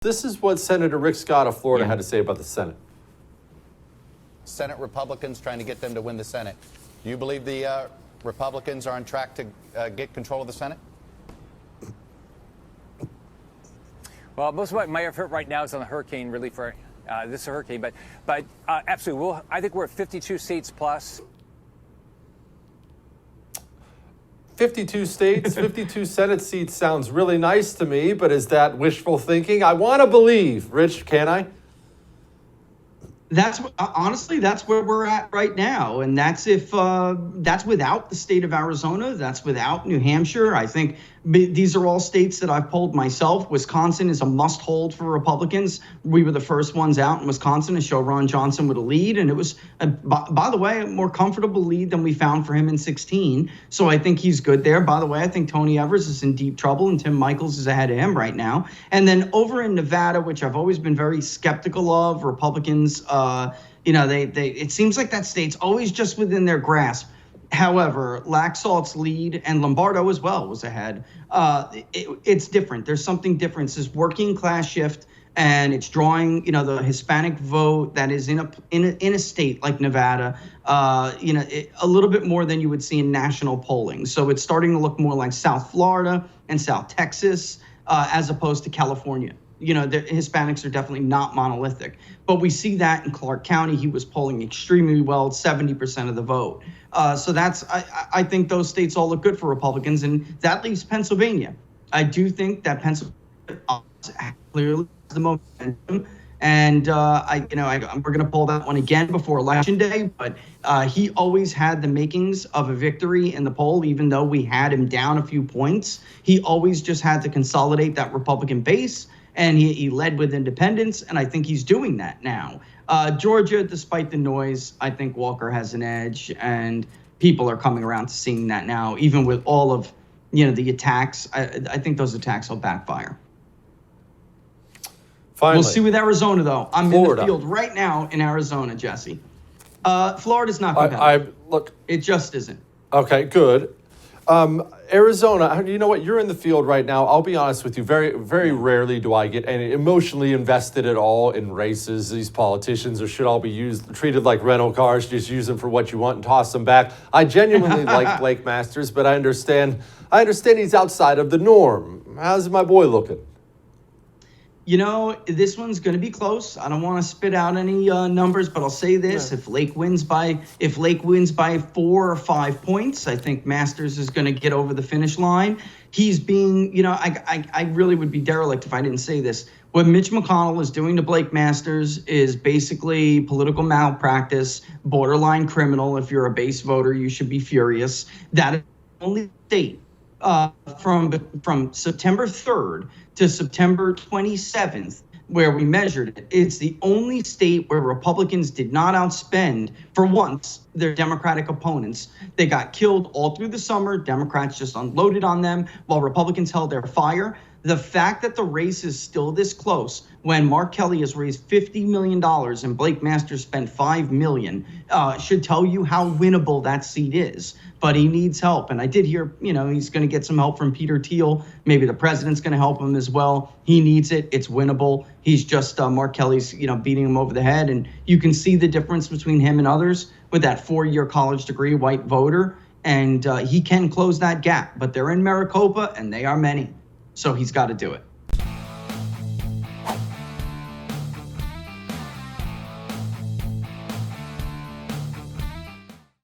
This is what Senator Rick Scott of Florida had to say about the Senate. Senate Republicans trying to get them to win the Senate. Do you believe the Republicans are on track to get control of the Senate? Well, most of my effort right now is on the hurricane relief for this hurricane, but absolutely, I think we're at 52 seats plus. 52 states, 52 Senate seats sounds really nice to me, but is that wishful thinking? I want to believe. Rich, can I? That's honestly, that's where we're at right now. And that's that's without the state of Arizona. That's without New Hampshire. I think these are all states that I've polled myself. Wisconsin is a must hold for Republicans. We were the first ones out in Wisconsin to show Ron Johnson with a lead. And it was, by the way, a more comfortable lead than we found for him in 2016. So I think he's good there. By the way, I think Tony Evers is in deep trouble and Tim Michels is ahead of him right now. And then over in Nevada, which I've always been very skeptical of, Republicans, it seems like that state's always just within their grasp. However, Laxalt's lead and Lombardo as well was ahead. It's different. There's something different. It's this working class shift, and it's drawing, the Hispanic vote that is in a state like Nevada, a little bit more than you would see in national polling. So it's starting to look more like South Florida and South Texas as opposed to California. The Hispanics are definitely not monolithic, but we see that in Clark County. He was polling extremely well, 70% of the vote. So I think those states all look good for Republicans, and that leaves Pennsylvania. I do think that Pennsylvania clearly has the momentum, and we're going to pull that one again before Election Day. But he always had the makings of a victory in the poll, even though we had him down a few points. He always just had to consolidate that Republican base. And he led with independents, and I think he's doing that now. Georgia, despite the noise, I think Walker has an edge, and people are coming around to seeing that now, even with all of the attacks. I think those attacks will backfire. Finally, we'll see with Arizona, though. I'm Florida. in the field right now in Arizona, Jesse. Florida's not competitive. Look, it just isn't. Okay, good. Arizona, you know what? You're in the field right now. I'll be honest with you. Very, very rarely do I get any emotionally invested at all in races. These politicians should all be treated like rental cars. Just use them for what you want and toss them back. I genuinely like Blake Masters, but I understand he's outside of the norm. How's my boy looking? This one's going to be close. I don't want to spit out any numbers, but I'll say this: if Lake wins by 4 or 5 points, I think Masters is going to get over the finish line. He's being, I really would be derelict if I didn't say this. What Mitch McConnell is doing to Blake Masters is basically political malpractice, borderline criminal. If you're a base voter, you should be furious. That is the only state from September 3rd to September 27th, where we measured it. It's the only state where Republicans did not outspend, for once, their Democratic opponents. They got killed all through the summer. Democrats just unloaded on them while Republicans held their fire. The fact that the race is still this close when Mark Kelly has raised $50 million and Blake Masters spent $5 million should tell you how winnable that seat is. But he needs help. And I did hear, he's going to get some help from Peter Thiel. Maybe the president's going to help him as well. He needs it. It's winnable. He's just Mark Kelly's, beating him over the head. And you can see the difference between him and others with that 4-year college degree white voter. And he can close that gap. But they're in Maricopa, and they are many. So he's got to do it.